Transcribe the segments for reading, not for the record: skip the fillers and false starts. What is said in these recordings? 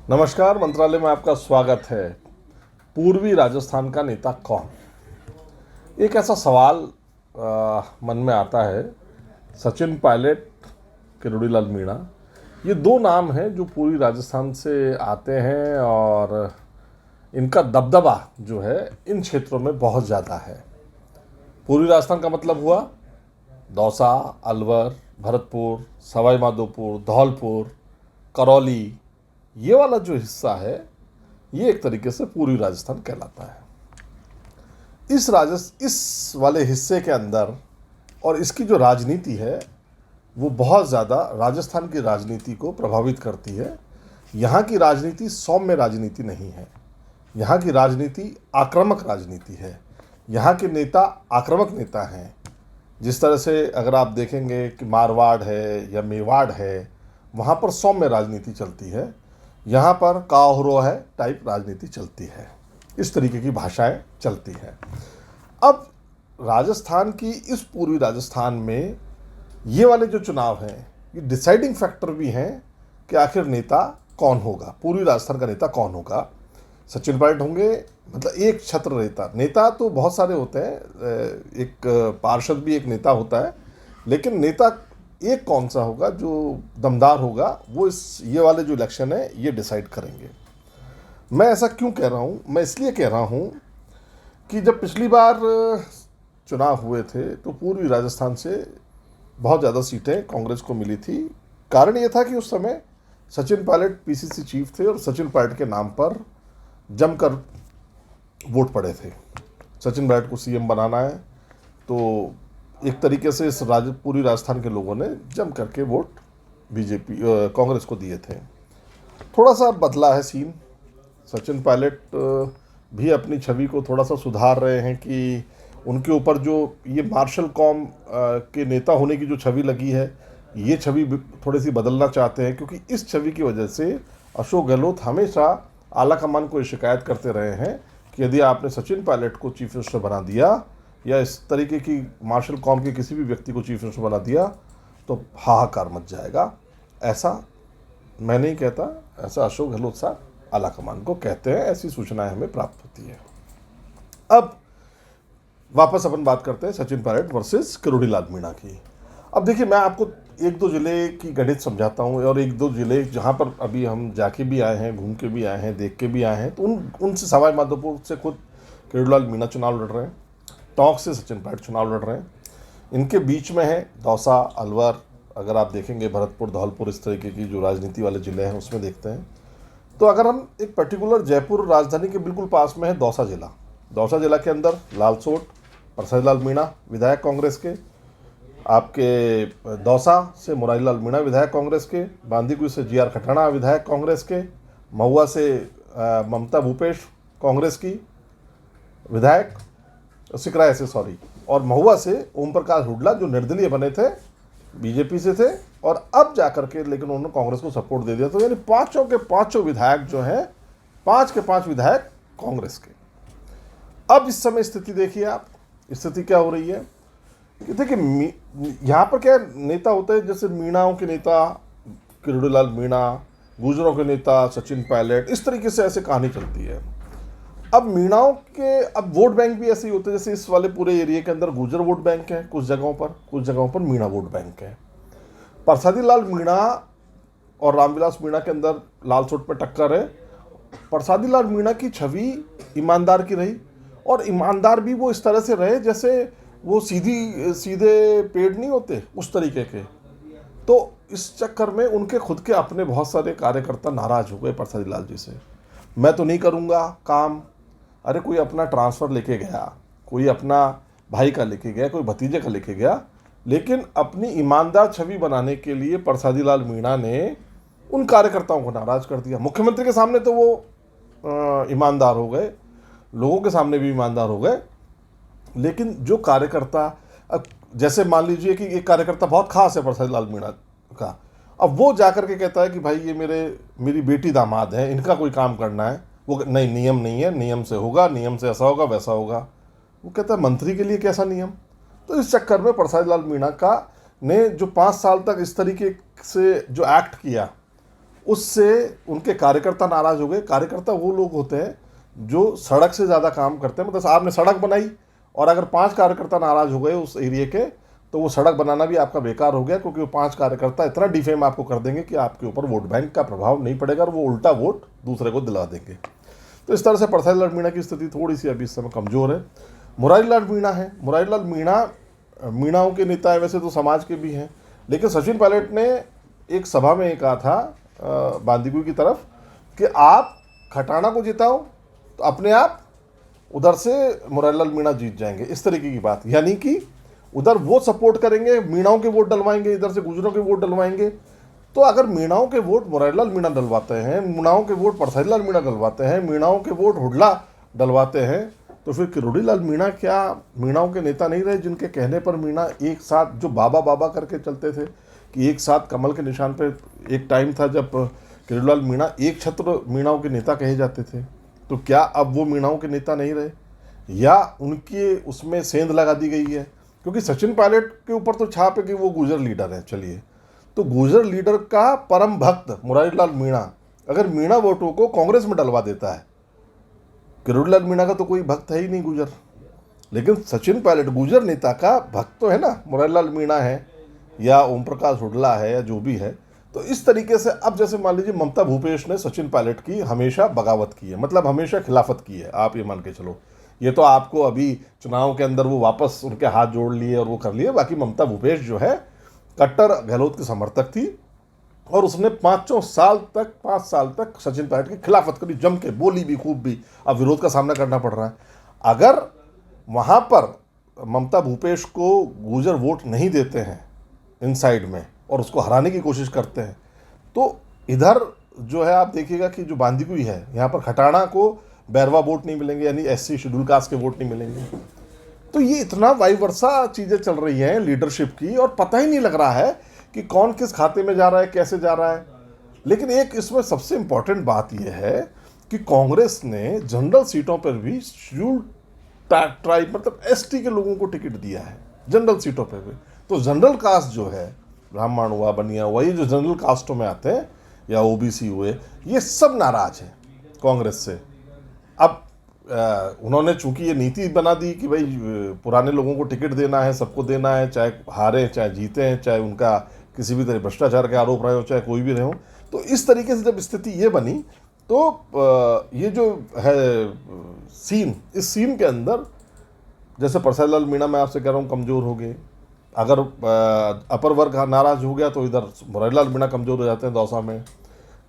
नमस्कार। मंत्रालय में आपका स्वागत है। पूर्वी राजस्थान का नेता कौन? एक ऐसा सवाल मन में आता है। सचिन पायलट, किरोड़ीलाल मीणा, ये दो नाम हैं जो पूर्वी राजस्थान से आते हैं और इनका दबदबा जो है इन क्षेत्रों में बहुत ज़्यादा है। पूर्वी राजस्थान का मतलब हुआ दौसा, अलवर, भरतपुर, सवाई माधोपुर, धौलपुर, करौली, ये वाला जो हिस्सा है ये एक तरीके से पूर्वी राजस्थान कहलाता है। इस वाले हिस्से के अंदर और इसकी जो राजनीति है वो बहुत ज़्यादा राजस्थान की राजनीति को प्रभावित करती है। यहाँ की राजनीति सौम्य राजनीति नहीं है, यहाँ की राजनीति आक्रामक राजनीति है। यहाँ के नेता आक्रामक नेता हैं। जिस तरह से अगर आप देखेंगे कि मारवाड़ है या मेवाड़ है, वहाँ पर सौम्य राजनीति चलती है, यहाँ पर काहो है टाइप राजनीति चलती है। इस तरीके की भाषाएं चलती हैं। अब राजस्थान की इस पूर्वी राजस्थान में ये वाले जो चुनाव हैं ये डिसाइडिंग फैक्टर भी हैं कि आखिर नेता कौन होगा, पूर्वी राजस्थान का नेता कौन होगा। सचिन पायलट होंगे, मतलब एक छत्र नेता। नेता तो बहुत सारे होते हैं, एक पार्षद भी एक नेता होता है, लेकिन नेता एक कौन सा होगा जो दमदार होगा वो ये वाले जो इलेक्शन है ये डिसाइड करेंगे। मैं ऐसा क्यों कह रहा हूँ? मैं इसलिए कह रहा हूँ कि जब पिछली बार चुनाव हुए थे तो पूर्वी राजस्थान से बहुत ज़्यादा सीटें कांग्रेस को मिली थी। कारण ये था कि उस समय सचिन पायलट पीसीसी चीफ थे और सचिन पायलट के नाम पर जमकर वोट पड़े थे। सचिन पायलट को सीएम बनाना है, तो एक तरीके से इस पूर्वी राजस्थान के लोगों ने जम करके वोट बीजेपी कांग्रेस को दिए थे। थोड़ा सा बदला है सीन। सचिन पायलट भी अपनी छवि को थोड़ा सा सुधार रहे हैं कि उनके ऊपर जो ये मार्शल कौम के नेता होने की जो छवि लगी है ये छवि थोड़ी सी बदलना चाहते हैं, क्योंकि इस छवि की वजह से अशोक गहलोत हमेशा आला कमान को शिकायत करते रहे हैं कि यदि आपने सचिन पायलट को चीफ मिनिस्टर बना दिया या इस तरीके की मार्शल कौम के किसी भी व्यक्ति को चीफ मिनिस्टर बना दिया तो हाहाकार मच जाएगा। ऐसा मैं नहीं कहता, ऐसा अशोक गहलोत साहब आला कमान को कहते हैं, ऐसी सूचनाएं हमें प्राप्त होती है। अब वापस अपन बात करते हैं सचिन पायलट वर्सेस किरोड़ीलाल मीणा की। अब देखिए, मैं आपको एक दो ज़िले की गणित समझाता हूँ और एक दो ज़िले जहाँ पर अभी हम जाके भी आए हैं, घूम के भी आए हैं, देख के भी आए हैं, तो उनसे सवाई माधोपुर से खुद किरोड़ीलाल मीणा चुनाव लड़ रहे हैं, टोंक से सचिन पायलट चुनाव लड़ रहे हैं। इनके बीच में है दौसा, अलवर, अगर आप देखेंगे भरतपुर, धौलपुर, इस तरीके की जो राजनीति वाले ज़िले हैं उसमें देखते हैं। तो अगर हम एक पर्टिकुलर जयपुर राजधानी के बिल्कुल पास में है दौसा जिला। दौसा जिला के अंदर लालसोट, परसादीलाल मीणा विधायक कांग्रेस के, आपके दौसा से मुरारीलाल मीणा विधायक कांग्रेस के, बांदीकुई से जीआर खटाणा विधायक कांग्रेस के, महुआ से ममता भूपेश कांग्रेस की विधायक, सिकराय से सॉरी, और महुआ से ओम प्रकाश हुड्डा जो निर्दलीय बने थे, बीजेपी से थे और अब जाकर के लेकिन उन्होंने कांग्रेस को सपोर्ट दे दिया। तो यानी पांचों के पांचों विधायक जो हैं, 5 के 5 विधायक कांग्रेस के। अब इस समय स्थिति देखिए आप, स्थिति क्या हो रही है कि देखिए यहाँ पर क्या नेता होते हैं, जैसे मीणाओं के नेता किरोड़ीलाल मीणा, गुर्जरों के नेता सचिन पायलट, इस तरीके से ऐसे कहानी चलती है। अब मीणाओं के अब वोट बैंक भी ऐसे ही होते हैं, जैसे इस वाले पूरे एरिया के अंदर गुर्जर वोट बैंक है कुछ जगहों पर मीणा वोट बैंक है। परसादीलाल मीणा और रामविलास मीणा के अंदर लालसोट पर टक्कर है। परसादीलाल मीणा की छवि ईमानदार की रही, और ईमानदार भी वो इस तरह से रहे जैसे वो सीधे पेड़ नहीं होते उस तरीके के। तो इस चक्कर में उनके खुद के अपने बहुत सारे कार्यकर्ता नाराज हो गए परसादीलाल जी से। मैं तो नहीं करूँगा काम। अरे कोई अपना ट्रांसफ़र लेके गया, कोई अपना भाई का लेके गया, कोई भतीजे का लेके गया, लेकिन अपनी ईमानदार छवि बनाने के लिए परसादीलाल मीणा ने उन कार्यकर्ताओं को नाराज़ कर दिया। मुख्यमंत्री के सामने तो वो ईमानदार हो गए, लोगों के सामने भी ईमानदार हो गए, लेकिन जो कार्यकर्ता, अब जैसे मान लीजिए कि एक कार्यकर्ता बहुत खास है परसादीलाल मीणा का, अब वो जाकर के कहता है कि भाई ये मेरी बेटी दामाद है, इनका कोई काम करना है, वो नहीं, नियम नहीं है, नियम से होगा, नियम से ऐसा होगा वैसा होगा। वो कहता है मंत्री के लिए कैसा नियम। तो इस चक्कर में परसादीलाल मीणा का ने जो 5 साल तक इस तरीके से जो एक्ट किया उससे उनके कार्यकर्ता नाराज हो गए। कार्यकर्ता वो लोग होते हैं जो सड़क से ज़्यादा काम करते हैं। मतलब आपने सड़क बनाई और अगर 5 कार्यकर्ता नाराज हो गए उस एरिया के, तो वो सड़क बनाना भी आपका बेकार हो गया, क्योंकि वो 5 कार्यकर्ता इतना डिफेम आपको कर देंगे कि आपके ऊपर वोट बैंक का प्रभाव नहीं पड़ेगा और वो उल्टा वोट दूसरे को दिला देंगे। तो इस तरह से परसादी लाल मीणा की स्थिति थोड़ी सी अभी इस समय कमज़ोर है। मुरारी लाल मीणा है, मुरारी लाल मीणा मीणाओं के नेता है, वैसे तो समाज के भी हैं, लेकिन सचिन पायलट ने एक सभा में ये कहा था बांदीकुई की तरफ कि आप खटाना को जिताओ तो अपने आप उधर से मुरारी लाल मीणा जीत जाएंगे, इस तरीके की बात। यानी कि उधर वो सपोर्ट करेंगे, मीणाओं के वोट डलवाएंगे, इधर से गुजरों के वोट डलवाएंगे। तो अगर मीणाओं के वोट मुरारी लाल मीणा डलवाते हैं, मीणाओं के वोट परसादी लाल मीणा डलवाते हैं, मीणाओं के वोट हुडला डलवाते हैं, तो फिर किरोड़ी लाल मीणा क्या मीणाओं के नेता नहीं रहे, जिनके कहने पर मीणा एक साथ, जो बाबा बाबा करके चलते थे कि एक साथ कमल के निशान पे, एक टाइम था जब किरोड़ी लाल मीणा एक छत्र मीणाओं के नेता कहे जाते थे। तो क्या अब वो मीणाओं के नेता नहीं रहे, या उनकी उसमें सेंध लगा दी गई है? क्योंकि सचिन पायलट के ऊपर तो छाप है कि वो गुर्जर लीडर हैं। चलिए, तो गुर्जर लीडर का परम भक्त मुरारी लाल मीणा अगर मीणा वोटों को कांग्रेस में डलवा देता है, किरोड़ी लाल मीणा का तो कोई भक्त है ही नहीं गुर्जर, लेकिन सचिन पायलट गुर्जर नेता का भक्त तो है ना, मुरारी लाल मीणा है या ओम प्रकाश हुडला है या जो भी है। तो इस तरीके से अब जैसे मान लीजिए ममता भूपेश ने सचिन पायलट की हमेशा बगावत की है, मतलब हमेशा खिलाफत की है, आप ये मान के चलो। ये तो आपको अभी चुनाव के अंदर वो वापस उनके हाथ जोड़ लिए और वो कर लिए। बाकी ममता भूपेश जो है कट्टर गहलोत की समर्थक थी और उसने 5 साल तक सचिन पायलट की खिलाफत करी, जम के बोली भी खूब भी। अब विरोध का सामना करना पड़ रहा है। अगर वहाँ पर ममता भूपेश को गुर्जर वोट नहीं देते हैं इनसाइड में और उसको हराने की कोशिश करते हैं, तो इधर जो है आप देखिएगा कि जो बांदीकुई है, यहाँ पर खटाना को बैरवा वोट नहीं मिलेंगे, यानी एससी शेड्यूल कास्ट के वोट नहीं मिलेंगे। तो ये इतना वाई वर्सा चीज़ें चल रही हैं लीडरशिप की, और पता ही नहीं लग रहा है कि कौन किस खाते में जा रहा है, कैसे जा रहा है। लेकिन एक इसमें सबसे इम्पॉर्टेंट बात यह है कि कांग्रेस ने जनरल सीटों पर भी शेड्यूल ट्राइब मतलब एसटी के लोगों को टिकट दिया है जनरल सीटों पर भी। तो जनरल कास्ट जो है, ब्राह्मण हुआ, बनिया हुआ, ये जो जनरल कास्टों में आते हैं या ओबीसी हुए, ये सब नाराज हैं कांग्रेस से। अब उन्होंने चूंकि ये नीति बना दी कि भाई पुराने लोगों को टिकट देना है, सबको देना है, चाहे हारे चाहे जीते हैं, चाहे उनका किसी भी तरह भ्रष्टाचार के आरोप रहे हो, चाहे कोई भी रहे हो। तो इस तरीके से जब स्थिति ये बनी, तो ये जो है सीन, इस सीन के अंदर जैसे परसादी लाल मीणा मैं आपसे कह रहा हूँ कमज़ोर हो गए। अगर अपर वर्ग नाराज हो गया तो इधर मुरारी लाल मीणा कमज़ोर हो जाते हैं दौसा में।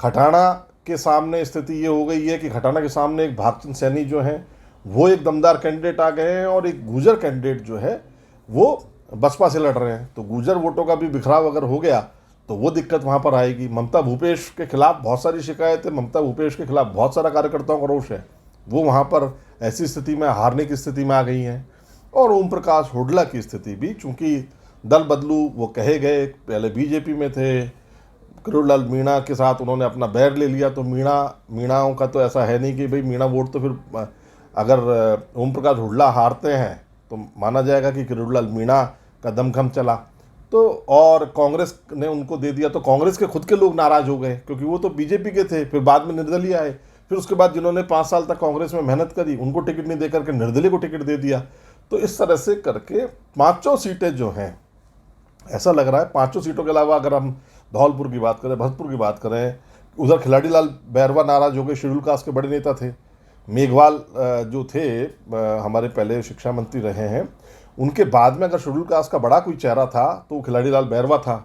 खटाना के सामने स्थिति ये हो गई है कि खटाना के सामने एक भागचंद सैनी जो हैं वो एक दमदार कैंडिडेट आ गए हैं, और एक गुर्जर कैंडिडेट जो है वो बसपा से लड़ रहे हैं। तो गुर्जर वोटों का भी बिखराव अगर हो गया तो वो दिक्कत वहाँ पर आएगी। ममता भूपेश के खिलाफ बहुत सारी शिकायत है, ममता भूपेश के खिलाफ बहुत सारा कार्यकर्ताओं का रोष है, वो वहाँ पर ऐसी स्थिति में हारने की स्थिति में आ गई हैं। और ओम प्रकाश हुडला की स्थिति भी, चूँकि दल बदलू वो कहे गए, पहले बीजेपी में थे, किरोड़ी लाल मीणा के साथ उन्होंने अपना बैर ले लिया, तो मीणाओं का तो ऐसा है नहीं कि भाई मीणा वोट तो फिर अगर ओम प्रकाश हुडला हारते हैं तो माना जाएगा कि किरोड़ी लाल मीणा का दमखम चला। तो और कांग्रेस ने उनको दे दिया, तो कांग्रेस के खुद के लोग नाराज हो गए, क्योंकि वो तो बीजेपी के थे, फिर बाद में निर्दलीय आए, फिर उसके बाद जिन्होंने 5 साल तक कांग्रेस में मेहनत करी उनको टिकट नहीं दे करके निर्दलीय को टिकट दे दिया। तो इस तरह से करके 5 सीटें जो हैं, ऐसा लग रहा है 5 सीटों के अलावा अगर हम धौलपुर की बात करें, भरतपुर की बात करें, उधर खिलाड़ी लाल बैरवा नाराज हो गए, शेड्यूल कास्ट के बड़े नेता थे। मेघवाल जो थे हमारे पहले शिक्षा मंत्री रहे हैं, उनके बाद में अगर शेड्यूल कास्ट का बड़ा कोई चेहरा था तो खिलाड़ी लाल बैरवा था।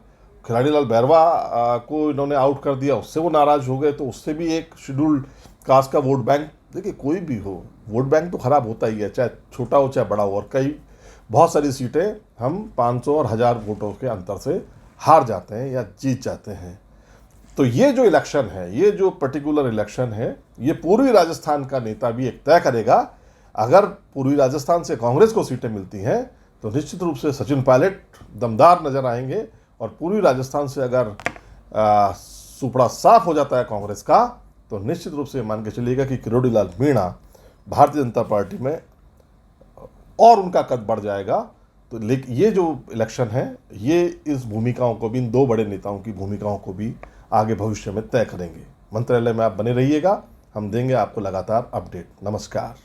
खिलाड़ी लाल बैरवा को इन्होंने आउट कर दिया, उससे वो नाराज हो गए, तो उससे भी एक शेड्यूल कास्ट का वोट बैंक, देखिए कोई भी हो वोट बैंक तो ख़राब होता ही है, चाहे छोटा हो चाहे बड़ा हो, और कई बहुत सारी सीटें हम 500 और 1000 वोटों के अंतर से हार जाते हैं या जीत जाते हैं। तो ये जो इलेक्शन है, ये जो पर्टिकुलर इलेक्शन है, ये पूर्वी राजस्थान का नेता भी एक तय करेगा। अगर पूर्वी राजस्थान से कांग्रेस को सीटें मिलती हैं तो निश्चित रूप से सचिन पायलट दमदार नजर आएंगे, और पूर्वी राजस्थान से अगर सुपड़ा साफ हो जाता है कांग्रेस का, तो निश्चित रूप से मान के चलिएगा कि किरोड़ी लाल मीणा भारतीय जनता पार्टी में और उनका कद बढ़ जाएगा। तो लेकिन ये जो इलेक्शन है, ये इस भूमिकाओं को भी, इन 2 बड़े नेताओं की भूमिकाओं को भी आगे भविष्य में तय करेंगे। मंत्रालय में आप बने रहिएगा, हम देंगे आपको लगातार अपडेट। नमस्कार।